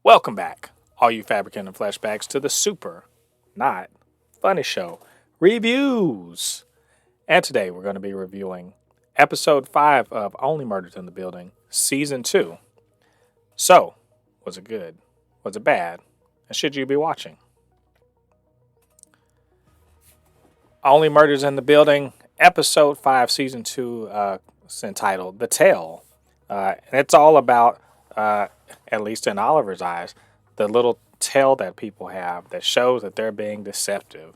Welcome back, all you Fabricants and Fleshbags, to the Super Not Funny Show reviews. And today we're going to be reviewing episode 5 of Only Murders in the Building, season 2. So, was it good? Was it bad? And should you be watching? Only Murders in the Building, episode 5, season 2, is entitled The Tale. And it's all about, at least in Oliver's eyes, the little tale that people have that shows that they're being deceptive.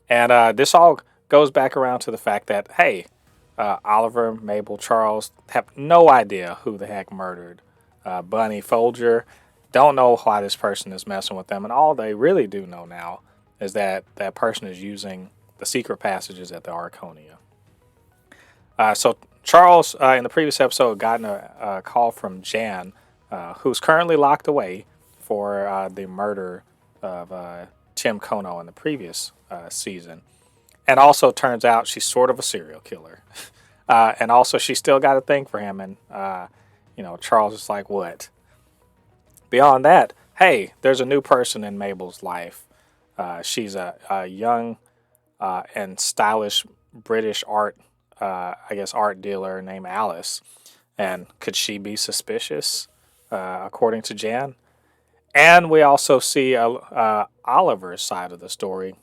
And this all goes back around to the fact that, hey, Oliver, Mabel, Charles have no idea who the heck murdered Bunny Folger. Don't know why this person is messing with them. And all they really do know now is that that person is using the secret passages at the Arconia. So Charles, in the previous episode, gotten a call from Jan, who's currently locked away for the murder of Tim Kono in the previous season. And also turns out she's sort of a serial killer. And also she's still got a thing for him. And, Charles is like, what? Beyond that, hey, there's a new person in Mabel's life. She's a young and stylish British art dealer named Alice. And could she be suspicious, according to Jan? And we also see Oliver's side of the story.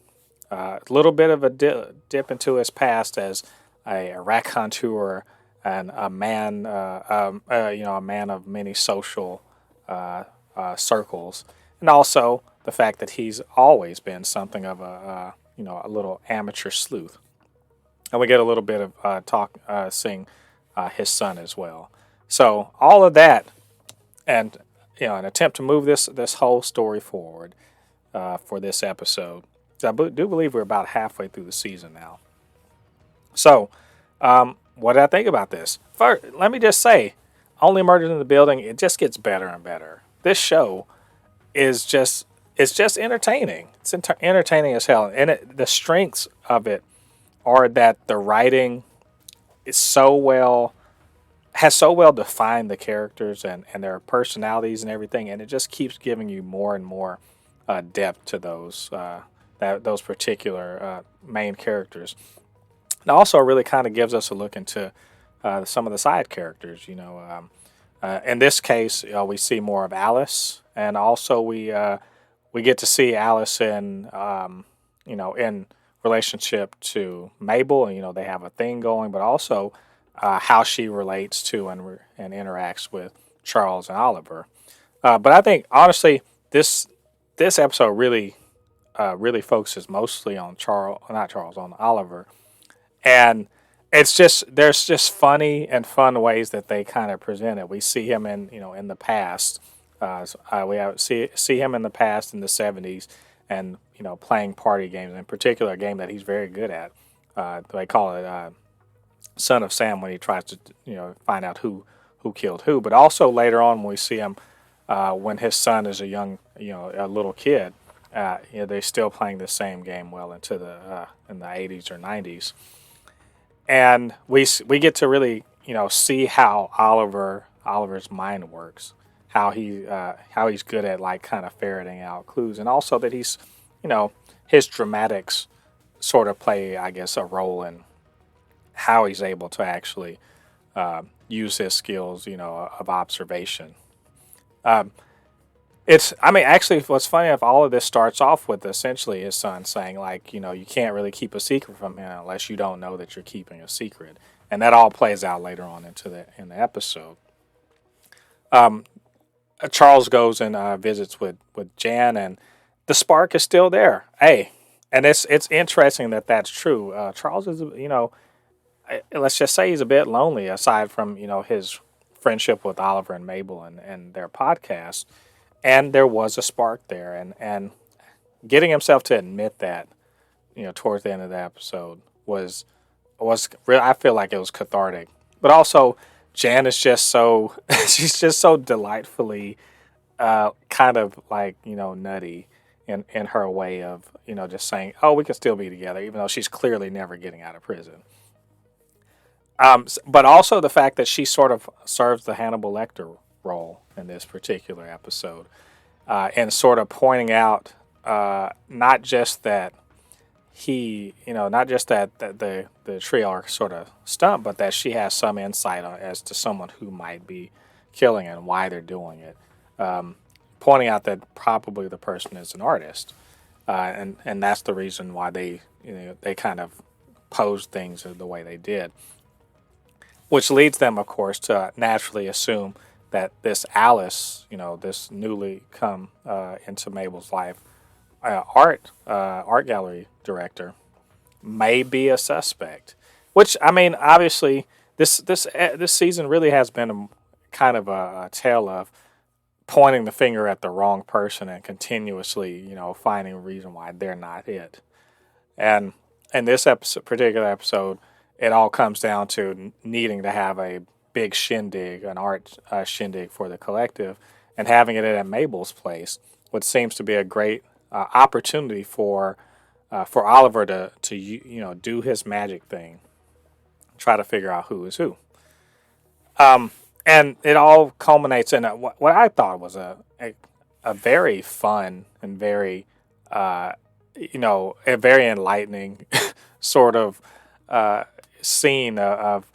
A little bit of a dip into his past as a raconteur and a man, a man of many social circles, and also the fact that he's always been something of a little amateur sleuth. And we get a little bit of seeing his son as well. So all of that, and an attempt to move this whole story forward for this episode. I do believe we're about halfway through the season now. So, what did I think about this? First, let me just say, Only Murders in the Building, it just gets better and better. This show is just entertaining. It's entertaining as hell. And the strengths of it are that the writing is has so well defined the characters and their personalities and everything, and it just keeps giving you more and more depth to those particular main characters. It also really kind of gives us a look into some of the side characters. In this case, we see more of Alice, and also we get to see Alice in relationship to Mabel, and they have a thing going, but also how she relates to and interacts with Charles and Oliver. But I think honestly, this episode really focuses mostly on on Oliver, and there's just funny and fun ways that they kind of present it. We see him in the past. See him in the past in the 70s, and playing party games. In particular, a game that he's very good at. They call it Son of Sam, when he tries to find out who killed who. But also later on, we see him when his son is a little kid. They're still playing the same game well into in the 80s or 90s, and we get to really see how Oliver's mind works, how he's good at kind of ferreting out clues, and also that he's his dramatics sort of play, I guess, a role in how he's able to actually use his skills of observation. Actually, what's funny, if all of this starts off with essentially his son saying, you can't really keep a secret from him unless you don't know that you're keeping a secret. And that all plays out later on in the episode. Charles goes and visits with Jan, and the spark is still there. Hey, and it's interesting that that's true. Charles is, let's just say he's a bit lonely, aside from, his friendship with Oliver and Mabel and their podcast. And there was a spark there, and getting himself to admit that, towards the end of the episode was really, I feel like it was cathartic. But also, Jan is just she's just so delightfully, kind of nutty in her way of, just saying, oh, we can still be together, even though she's clearly never getting out of prison. But also the fact that she sort of serves the Hannibal Lecter role in this particular episode, and sort of pointing out not just that not just that the trio are sort of stumped, but that she has some insight as to someone who might be killing and why they're doing it. Pointing out that probably the person is an artist, and that's the reason why they kind of posed things the way they did, which leads them, of course, to naturally assume that this Alice, this newly come into Mabel's life, art gallery director, may be a suspect. Which, I mean, obviously, this season really has been kind of a tale of pointing the finger at the wrong person and continuously, finding a reason why they're not it. And in this particular episode, it all comes down to needing to have a big shindig, an art shindig for the collective, and having it at Mabel's place, which seems to be a great opportunity for Oliver to do his magic thing, try to figure out who is who. And it all culminates in what I thought was a very fun and very a very enlightening sort of scene of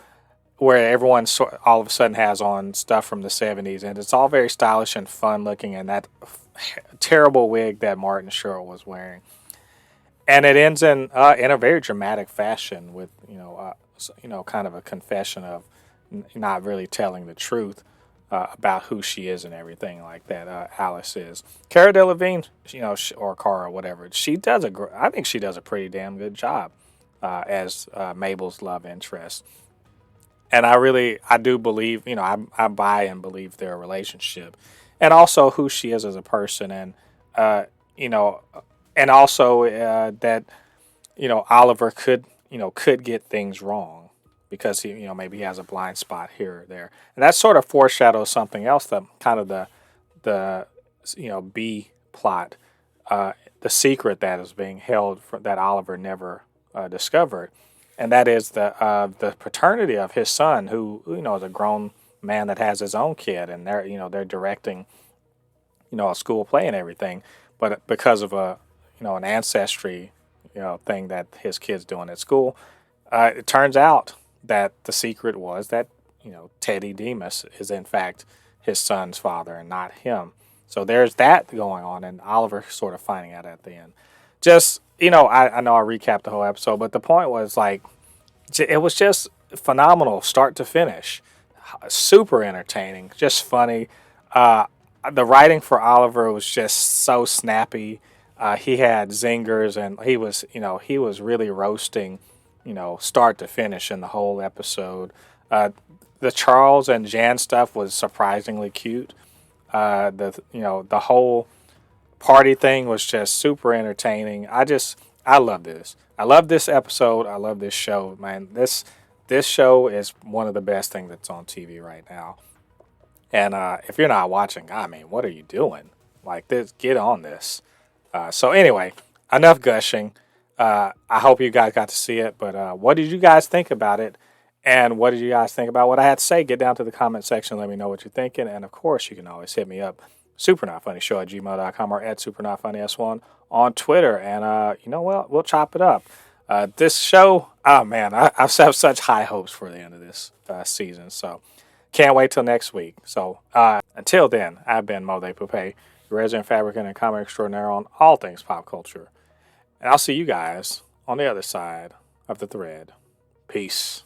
where everyone all of a sudden has on stuff from the 70s, and it's all very stylish and fun looking, and that terrible wig that Martin Short was wearing. And it ends in a very dramatic fashion with kind of a confession of not really telling the truth about who she is and everything like that. Alice is Cara Delevingne, or Cara, whatever. I think she does a pretty damn good job as Mabel's love interest. And I do believe, I buy and believe their relationship, and also who she is as a person, and and also that Oliver could get things wrong because maybe he has a blind spot here or there, and that sort of foreshadows something else, that kind of the B plot, the secret that is being held that Oliver never discovered, and that is the paternity of his son, who is a grown man that has his own kid, and they're directing a school play and everything, but because of an ancestry thing that his kid's doing at school, it turns out that the secret was that Teddy Demas is in fact his son's father and not him. So there's that going on, and Oliver sort of finding out at the end. Just I know I recapped the whole episode, but the point was it was just phenomenal start to finish, super entertaining, just funny. The writing for Oliver was just so snappy. He had zingers, and he was really roasting, start to finish in the whole episode. The Charles and Jan stuff was surprisingly cute. The whole party thing was just super entertaining. I love this. I love this episode. I love this show, man. This show is one of the best things that's on TV right now. And if you're not watching, I mean, what are you doing? Get on this. So anyway, enough gushing. I hope you guys got to see it, but what did you guys think about it? And what did you guys think about what I had to say? Get down to the comment section. Let me know what you're thinking. And of course, you can always hit me up, supernotfunnyshow@gmail.com or at supernotfunnys1 on Twitter. And you know what? We'll chop it up. This show, oh man, I have such high hopes for the end of this season. So can't wait till next week. So until then, I've been Mo de Poupée, your resident fabricant and comic extraordinaire on all things pop culture. And I'll see you guys on the other side of the thread. Peace.